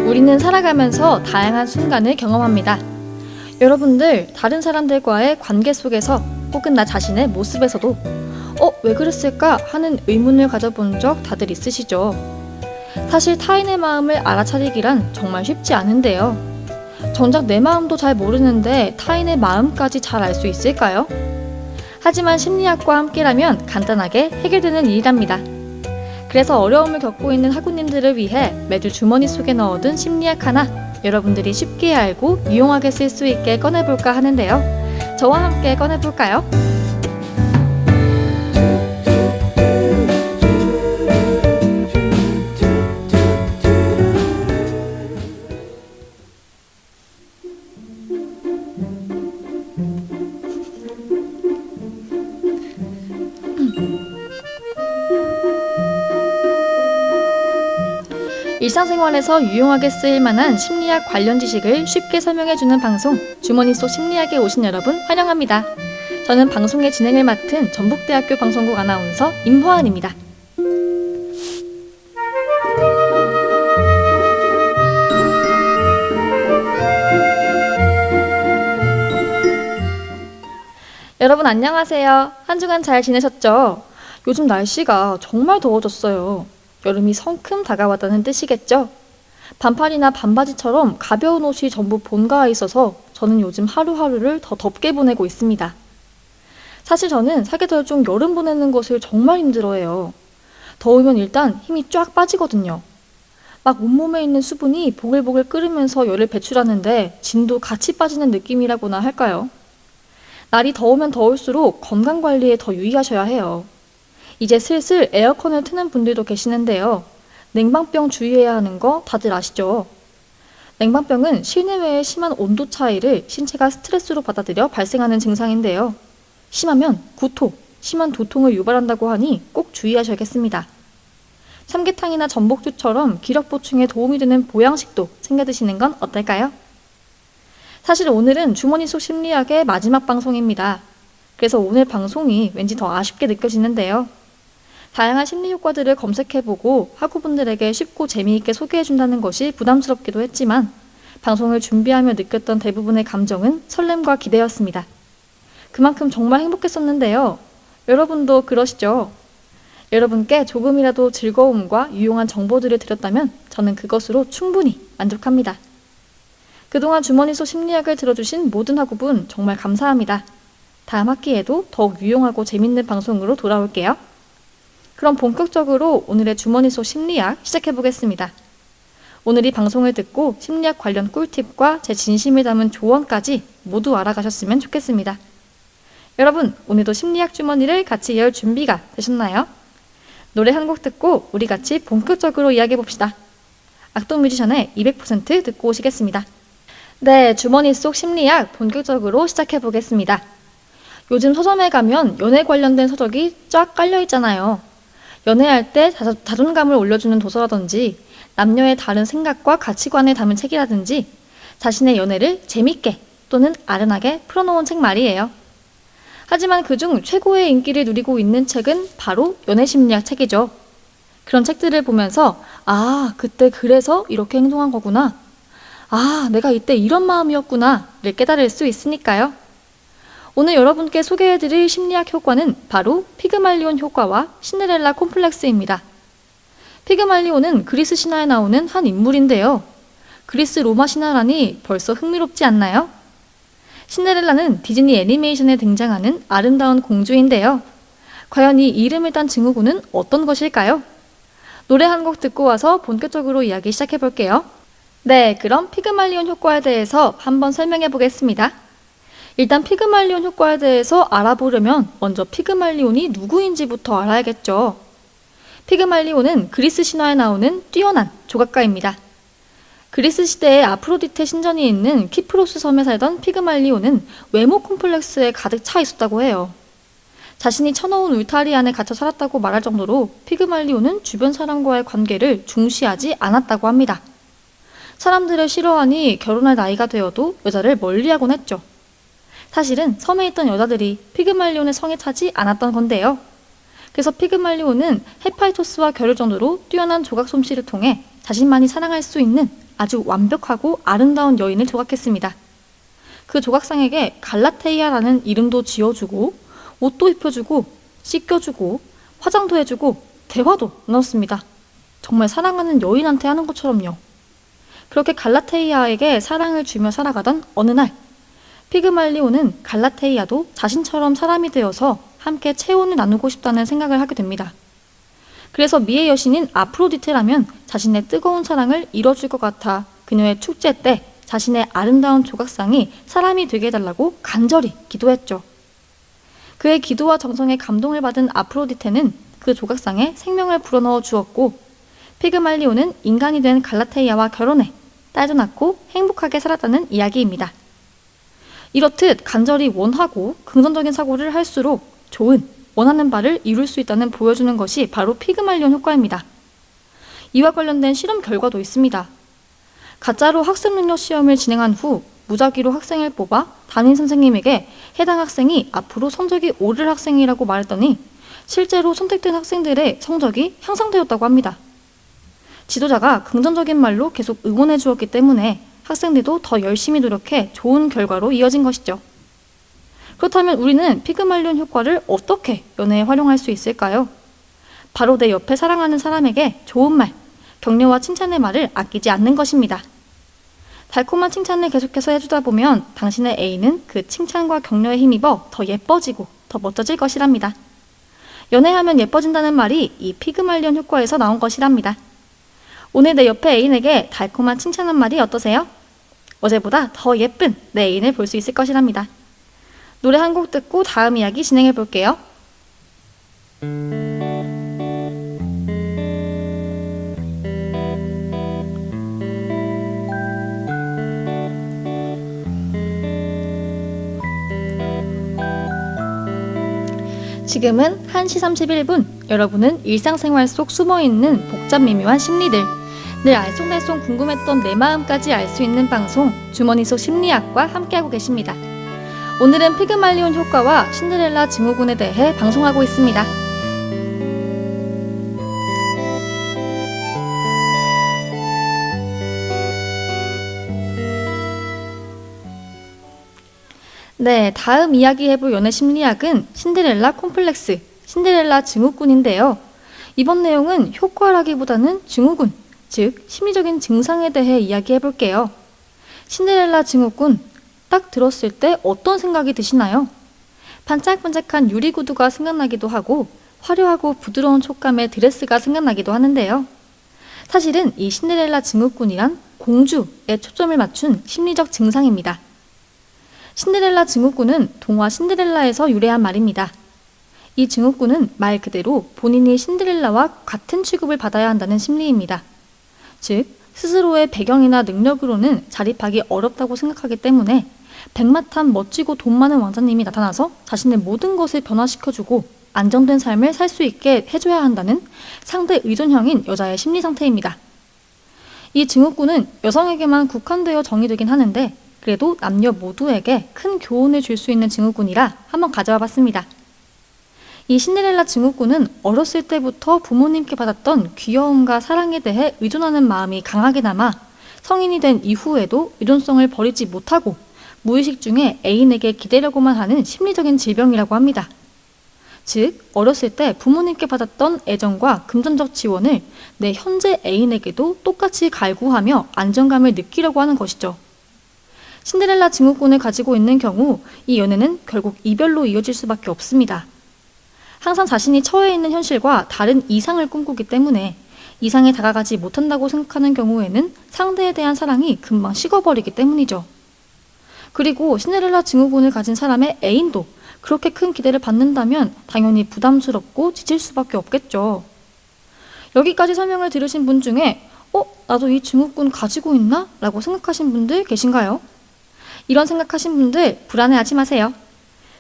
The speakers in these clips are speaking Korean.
우리는 살아가면서 다양한 순간을 경험합니다. 여러분들, 다른 사람들과의 관계 속에서 혹은 나 자신의 모습에서도 왜 그랬을까 하는 의문을 가져본 적 다들 있으시죠? 사실 타인의 마음을 알아차리기란 정말 쉽지 않은데요. 정작 내 마음도 잘 모르는데 타인의 마음까지 잘 알 수 있을까요? 하지만 심리학과 함께라면 간단하게 해결되는 일이랍니다. 그래서 어려움을 겪고 있는 학우님들을 위해 매주 주머니 속에 넣어둔 심리학 하나 여러분들이 쉽게 알고 유용하게 쓸 수 있게 꺼내볼까 하는데요. 저와 함께 꺼내볼까요? 일상생활에서 유용하게 쓰일 만한 심리학 관련 지식을 쉽게 설명해주는 방송 주머니 속 심리학에 오신 여러분 환영합니다. 저는 방송의 진행을 맡은 전북대학교 방송국 아나운서 임화은입니다. 여러분 안녕하세요. 한 주간 잘 지내셨죠? 요즘 날씨가 정말 더워졌어요. 여름이 성큼 다가왔다는 뜻이겠죠? 반팔이나 반바지처럼 가벼운 옷이 전부 본가에 있어서 저는 요즘 하루하루를 더 덥게 보내고 있습니다. 사실 저는 사계절 중 여름 보내는 것을 정말 힘들어해요. 더우면 일단 힘이 쫙 빠지거든요. 막 온몸에 있는 수분이 보글보글 끓으면서 열을 배출하는데 진도 같이 빠지는 느낌이라고나 할까요? 날이 더우면 더울수록 건강관리에 더 유의하셔야 해요. 이제 슬슬 에어컨을 트는 분들도 계시는데요. 냉방병 주의해야 하는 거 다들 아시죠? 냉방병은 실내외의 심한 온도 차이를 신체가 스트레스로 받아들여 발생하는 증상인데요. 심하면 구토, 심한 두통을 유발한다고 하니 꼭 주의하셔야겠습니다. 삼계탕이나 전복죽처럼 기력 보충에 도움이 되는 보양식도 챙겨 드시는 건 어떨까요? 사실 오늘은 주머니 속 심리학의 마지막 방송입니다. 그래서 오늘 방송이 왠지 더 아쉽게 느껴지는데요. 다양한 심리 효과들을 검색해보고 학우분들에게 쉽고 재미있게 소개해준다는 것이 부담스럽기도 했지만 방송을 준비하며 느꼈던 대부분의 감정은 설렘과 기대였습니다. 그만큼 정말 행복했었는데요. 여러분도 그러시죠? 여러분께 조금이라도 즐거움과 유용한 정보들을 드렸다면 저는 그것으로 충분히 만족합니다. 그동안 주머니 속 심리학을 들어주신 모든 학우분 정말 감사합니다. 다음 학기에도 더욱 유용하고 재밌는 방송으로 돌아올게요. 그럼 본격적으로 오늘의 주머니 속 심리학 시작해보겠습니다. 오늘 이 방송을 듣고 심리학 관련 꿀팁과 제 진심을 담은 조언까지 모두 알아가셨으면 좋겠습니다. 여러분, 오늘도 심리학 주머니를 같이 열 준비가 되셨나요? 노래 한 곡 듣고 우리 같이 본격적으로 이야기해봅시다. 악동 뮤지션의 200% 듣고 오시겠습니다. 네, 주머니 속 심리학 본격적으로 시작해보겠습니다. 요즘 서점에 가면 연애 관련된 서적이 쫙 깔려있잖아요. 연애할 때 자존감을 올려주는 도서라든지 남녀의 다른 생각과 가치관을 담은 책이라든지 자신의 연애를 재밌게 또는 아련하게 풀어놓은 책 말이에요. 하지만 그중 최고의 인기를 누리고 있는 책은 바로 연애심리학 책이죠. 그런 책들을 보면서 그때 그래서 이렇게 행동한 거구나. 내가 이때 이런 마음이었구나를 깨달을 수 있으니까요. 오늘 여러분께 소개해드릴 심리학 효과는 바로 피그말리온 효과와 신데렐라 콤플렉스입니다. 피그말리온은 그리스 신화에 나오는 한 인물인데요. 그리스 로마 신화라니 벌써 흥미롭지 않나요? 신데렐라는 디즈니 애니메이션에 등장하는 아름다운 공주인데요. 과연 이 이름을 딴 증후군은 어떤 것일까요? 노래 한 곡 듣고 와서 본격적으로 이야기 시작해볼게요. 네, 그럼 피그말리온 효과에 대해서 한번 설명해 보겠습니다. 일단 피그말리온 효과에 대해서 알아보려면 먼저 피그말리온이 누구인지부터 알아야겠죠. 피그말리온은 그리스 신화에 나오는 뛰어난 조각가입니다. 그리스 시대에 아프로디테 신전이 있는 키프로스 섬에 살던 피그말리온은 외모 콤플렉스에 가득 차 있었다고 해요. 자신이 쳐놓은 울타리 안에 갇혀 살았다고 말할 정도로 피그말리온은 주변 사람과의 관계를 중시하지 않았다고 합니다. 사람들을 싫어하니 결혼할 나이가 되어도 여자를 멀리하곤 했죠. 사실은 섬에 있던 여자들이 피그말리온의 성에 차지 않았던 건데요. 그래서 피그말리온은 헤파이토스와 겨룰 정도로 뛰어난 조각 솜씨를 통해 자신만이 사랑할 수 있는 아주 완벽하고 아름다운 여인을 조각했습니다. 그 조각상에게 갈라테이아라는 이름도 지어주고 옷도 입혀주고 씻겨주고 화장도 해주고 대화도 나눴습니다. 정말 사랑하는 여인한테 하는 것처럼요. 그렇게 갈라테이아에게 사랑을 주며 살아가던 어느 날 피그말리온은 갈라테이아도 자신처럼 사람이 되어서 함께 체온을 나누고 싶다는 생각을 하게 됩니다. 그래서 미의 여신인 아프로디테라면 자신의 뜨거운 사랑을 이뤄줄 것 같아 그녀의 축제 때 자신의 아름다운 조각상이 사람이 되게 해달라고 간절히 기도했죠. 그의 기도와 정성에 감동을 받은 아프로디테는 그 조각상에 생명을 불어넣어 주었고 피그말리온은 인간이 된 갈라테이아와 결혼해 딸도 낳고 행복하게 살았다는 이야기입니다. 이렇듯 간절히 원하고 긍정적인 사고를 할수록 좋은, 원하는 바를 이룰 수 있다는 보여주는 것이 바로 피그말리온 효과입니다. 이와 관련된 실험 결과도 있습니다. 가짜로 학습 능력 시험을 진행한 후 무작위로 학생을 뽑아 담임 선생님에게 해당 학생이 앞으로 성적이 오를 학생이라고 말했더니 실제로 선택된 학생들의 성적이 향상되었다고 합니다. 지도자가 긍정적인 말로 계속 응원해 주었기 때문에 학생들도 더 열심히 노력해 좋은 결과로 이어진 것이죠. 그렇다면 우리는 피그말리온 효과를 어떻게 연애에 활용할 수 있을까요? 바로 내 옆에 사랑하는 사람에게 좋은 말, 격려와 칭찬의 말을 아끼지 않는 것입니다. 달콤한 칭찬을 계속해서 해주다 보면 당신의 애인은 그 칭찬과 격려에 힘입어 더 예뻐지고 더 멋져질 것이랍니다. 연애하면 예뻐진다는 말이 이 피그말리온 효과에서 나온 것이랍니다. 오늘 내 옆에 애인에게 달콤한 칭찬 한 마디 어떠세요? 어제보다 더 예쁜 내 애인을 볼 수 있을 것이랍니다. 노래 한 곡 듣고 다음 이야기 진행해 볼게요. 지금은 1시 31분. 여러분은 일상생활 속 숨어있는 복잡 미묘한 심리들, 늘 알쏭달쏭 궁금했던 내 마음까지 알 수 있는 방송 주머니 속 심리학과 함께하고 계십니다. 오늘은 피그말리온 효과와 신데렐라 증후군에 대해 방송하고 있습니다. 네, 다음 이야기해볼 연애 심리학은 신데렐라 콤플렉스, 신데렐라 증후군인데요. 이번 내용은 효과라기보다는 증후군, 즉 심리적인 증상에 대해 이야기해볼게요. 신데렐라 증후군, 딱 들었을 때 어떤 생각이 드시나요? 반짝반짝한 유리구두가 생각나기도 하고 화려하고 부드러운 촉감의 드레스가 생각나기도 하는데요. 사실은 이 신데렐라 증후군이란 공주에 초점을 맞춘 심리적 증상입니다. 신데렐라 증후군은 동화 신데렐라에서 유래한 말입니다. 이 증후군은 말 그대로 본인이 신데렐라와 같은 취급을 받아야 한다는 심리입니다. 즉, 스스로의 배경이나 능력으로는 자립하기 어렵다고 생각하기 때문에 백마탄 멋지고 돈 많은 왕자님이 나타나서 자신의 모든 것을 변화시켜주고 안정된 삶을 살 수 있게 해줘야 한다는 상대 의존형인 여자의 심리 상태입니다. 이 증후군은 여성에게만 국한되어 정의되긴 하는데 그래도 남녀 모두에게 큰 교훈을 줄 수 있는 증후군이라 한번 가져와 봤습니다. 이 신데렐라 증후군은 어렸을 때부터 부모님께 받았던 귀여움과 사랑에 대해 의존하는 마음이 강하게 남아 성인이 된 이후에도 의존성을 버리지 못하고 무의식 중에 애인에게 기대려고만 하는 심리적인 질병이라고 합니다. 즉, 어렸을 때 부모님께 받았던 애정과 금전적 지원을 내 현재 애인에게도 똑같이 갈구하며 안정감을 느끼려고 하는 것이죠. 신데렐라 증후군을 가지고 있는 경우 이 연애는 결국 이별로 이어질 수밖에 없습니다. 항상 자신이 처해 있는 현실과 다른 이상을 꿈꾸기 때문에 이상에 다가가지 못한다고 생각하는 경우에는 상대에 대한 사랑이 금방 식어버리기 때문이죠. 그리고 신데렐라 증후군을 가진 사람의 애인도 그렇게 큰 기대를 받는다면 당연히 부담스럽고 지칠 수밖에 없겠죠. 여기까지 설명을 들으신 분 중에 나도 이 증후군 가지고 있나? 라고 생각하신 분들 계신가요? 이런 생각하신 분들 불안해하지 마세요.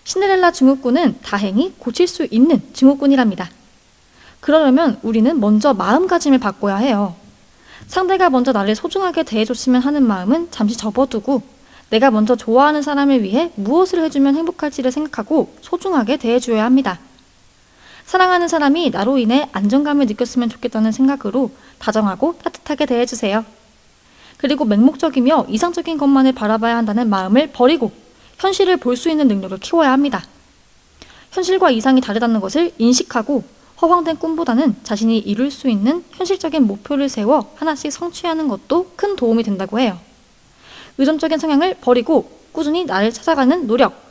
신데렐라 증후군은 다행히 고칠 수 있는 증후군이랍니다. 그러려면 우리는 먼저 마음가짐을 바꿔야 해요. 상대가 먼저 나를 소중하게 대해줬으면 하는 마음은 잠시 접어두고 내가 먼저 좋아하는 사람을 위해 무엇을 해주면 행복할지를 생각하고 소중하게 대해줘야 합니다. 사랑하는 사람이 나로 인해 안정감을 느꼈으면 좋겠다는 생각으로 다정하고 따뜻하게 대해주세요. 그리고 맹목적이며 이상적인 것만을 바라봐야 한다는 마음을 버리고 현실을 볼 수 있는 능력을 키워야 합니다. 현실과 이상이 다르다는 것을 인식하고 허황된 꿈보다는 자신이 이룰 수 있는 현실적인 목표를 세워 하나씩 성취하는 것도 큰 도움이 된다고 해요. 의존적인 성향을 버리고 꾸준히 나를 찾아가는 노력,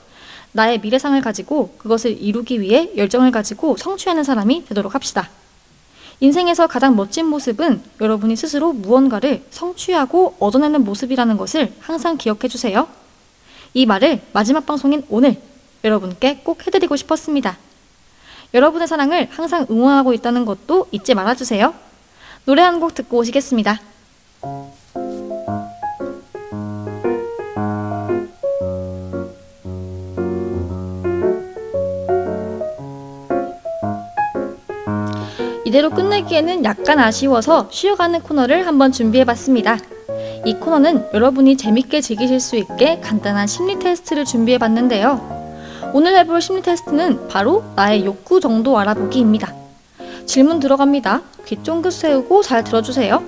나의 미래상을 가지고 그것을 이루기 위해 열정을 가지고 성취하는 사람이 되도록 합시다. 인생에서 가장 멋진 모습은 여러분이 스스로 무언가를 성취하고 얻어내는 모습이라는 것을 항상 기억해 주세요. 이 말을 마지막 방송인 오늘 여러분께 꼭 해드리고 싶었습니다. 여러분의 사랑을 항상 응원하고 있다는 것도 잊지 말아주세요. 노래 한 곡 듣고 오시겠습니다. 이대로 끝내기에는 약간 아쉬워서 쉬어가는 코너를 한번 준비해봤습니다. 이 코너는 여러분이 재밌게 즐기실 수 있게 간단한 심리 테스트를 준비해봤는데요. 오늘 해볼 심리 테스트는 바로 나의 욕구 정도 알아보기입니다. 질문 들어갑니다. 귀 쫑긋 세우고 잘 들어주세요.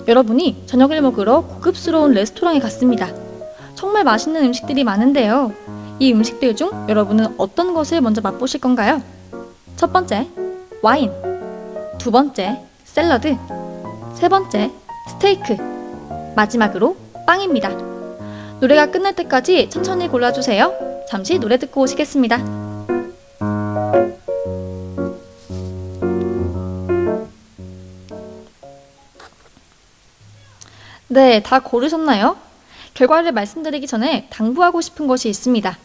여러분이 저녁을 먹으러 고급스러운 레스토랑에 갔습니다. 정말 맛있는 음식들이 많은데요. 이 음식들 중 여러분은 어떤 것을 먼저 맛보실 건가요? 첫 번째, 와인. 두 번째, 샐러드. 세 번째, 스테이크. 마지막으로 빵입니다. 노래가 끝날 때까지 천천히 골라주세요. 잠시 노래 듣고 오시겠습니다. 네, 다 고르셨나요? 결과를 말씀드리기 전에 당부하고 싶은 것이 있습니다.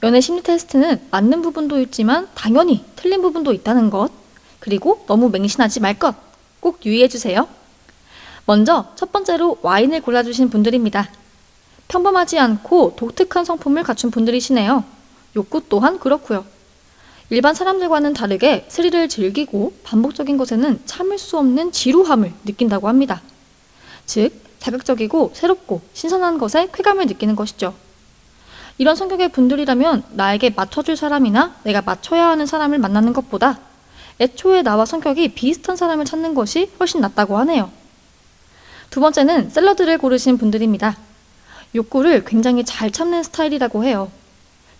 연애 심리 테스트는 맞는 부분도 있지만 당연히 틀린 부분도 있다는 것, 그리고 너무 맹신하지 말 것 꼭 유의해주세요. 먼저 첫 번째로 와인을 골라주신 분들입니다. 평범하지 않고 독특한 성품을 갖춘 분들이시네요. 욕구 또한 그렇고요. 일반 사람들과는 다르게 스릴을 즐기고 반복적인 것에는 참을 수 없는 지루함을 느낀다고 합니다. 즉, 자극적이고 새롭고 신선한 것에 쾌감을 느끼는 것이죠. 이런 성격의 분들이라면 나에게 맞춰줄 사람이나 내가 맞춰야 하는 사람을 만나는 것보다 애초에 나와 성격이 비슷한 사람을 찾는 것이 훨씬 낫다고 하네요. 두 번째는 샐러드를 고르신 분들입니다. 욕구를 굉장히 잘 참는 스타일이라고 해요.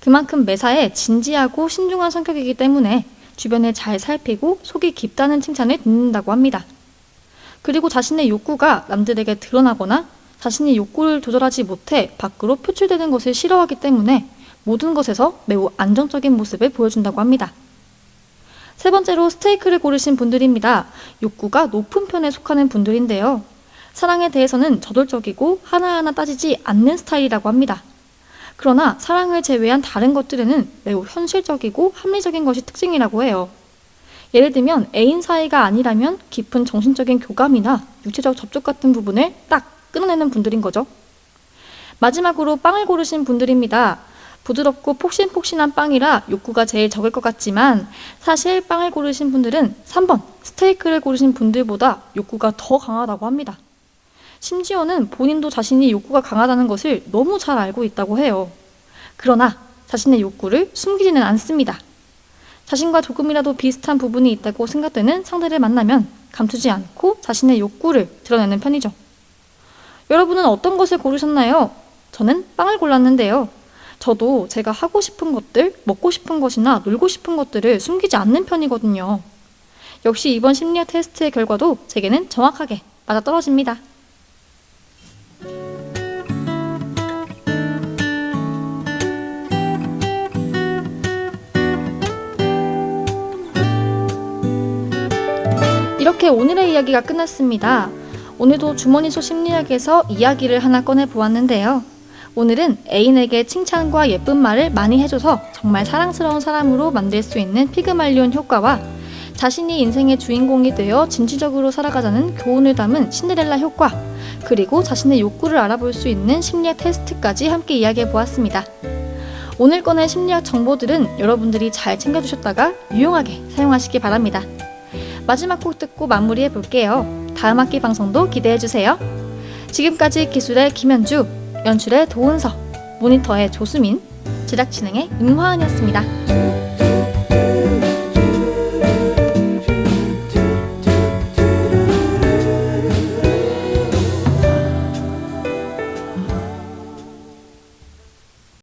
그만큼 매사에 진지하고 신중한 성격이기 때문에 주변을 잘 살피고 속이 깊다는 칭찬을 듣는다고 합니다. 그리고 자신의 욕구가 남들에게 드러나거나 자신이 욕구를 조절하지 못해 밖으로 표출되는 것을 싫어하기 때문에 모든 것에서 매우 안정적인 모습을 보여준다고 합니다. 세 번째로 스테이크를 고르신 분들입니다. 욕구가 높은 편에 속하는 분들인데요. 사랑에 대해서는 저돌적이고 하나하나 따지지 않는 스타일이라고 합니다. 그러나 사랑을 제외한 다른 것들에는 매우 현실적이고 합리적인 것이 특징이라고 해요. 예를 들면 애인 사이가 아니라면 깊은 정신적인 교감이나 육체적 접촉 같은 부분을 딱 끊어내는 분들인 거죠. 마지막으로 빵을 고르신 분들입니다. 부드럽고 폭신폭신한 빵이라 욕구가 제일 적을 것 같지만 사실 빵을 고르신 분들은 3번 스테이크를 고르신 분들보다 욕구가 더 강하다고 합니다. 심지어는 본인도 자신이 욕구가 강하다는 것을 너무 잘 알고 있다고 해요. 그러나 자신의 욕구를 숨기지는 않습니다. 자신과 조금이라도 비슷한 부분이 있다고 생각되는 상대를 만나면 감추지 않고 자신의 욕구를 드러내는 편이죠. 여러분은 어떤 것을 고르셨나요? 저는 빵을 골랐는데요. 저도 제가 하고 싶은 것들, 먹고 싶은 것이나 놀고 싶은 것들을 숨기지 않는 편이거든요. 역시 이번 심리학 테스트의 결과도 제게는 정확하게 맞아떨어집니다. 이렇게 오늘의 이야기가 끝났습니다. 오늘도 주머니소 심리학에서 이야기를 하나 꺼내보았는데요. 오늘은 애인에게 칭찬과 예쁜 말을 많이 해줘서 정말 사랑스러운 사람으로 만들 수 있는 피그말리온 효과와 자신이 인생의 주인공이 되어 진취적으로 살아가자는 교훈을 담은 신데렐라 효과, 그리고 자신의 욕구를 알아볼 수 있는 심리학 테스트까지 함께 이야기해보았습니다. 오늘 꺼낸 심리학 정보들은 여러분들이 잘 챙겨주셨다가 유용하게 사용하시기 바랍니다. 마지막 곡 듣고 마무리해볼게요. 다음 학기 방송도 기대해주세요. 지금까지 기술의 김현주, 연출의 도은서, 모니터의 조수민, 제작 진행의 임화은이었습니다.